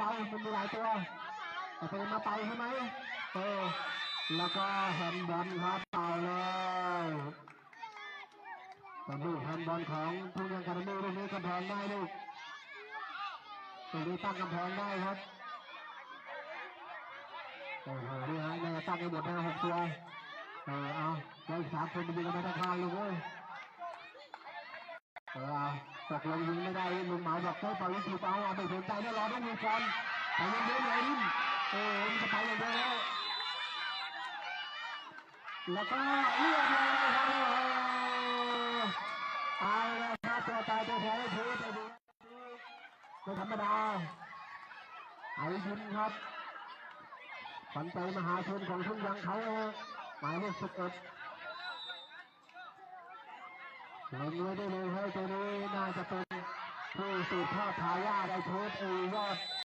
มันมีหลายตัวแต่เป็นมาไปใช่ไหมแล้วก็แฮนด์บอลครับเป่าเลยลูกแฮนด์บอลของทุ่งยางคาราเมลลูกนี้กำแพงได้ลูกตรงนี้ตั้งกำแพงได้ครับโอ้โหนี่ฮะเนี่ยตั้งให้หมดนะ6 ตัวเอาแล้ว3 คนไปดูกันในธนาคารลูกเอ้ยตกลงยิงไม่ได้ลุงหมายบอกเฮ้ยปล่อยวิธีเปล่าไม่สนใจแล้วรอต้องมีก่อนไปเรื่อยๆเลยดิ้นมันจะไปอย่างเดียวแล้วก็เลือกเลยครับเอาละครับตัวตายตัวแทนให้ถือไปดูไม่ธรรมดาไอ้ยินครับขวัญใจมหาชนของทุ่งยางเขาหมายเลข11เห็นไว้ได้เลยให้ตัวนี้น่าจะเป็นผู้สืบทอดทายาทไอ้เทปยอด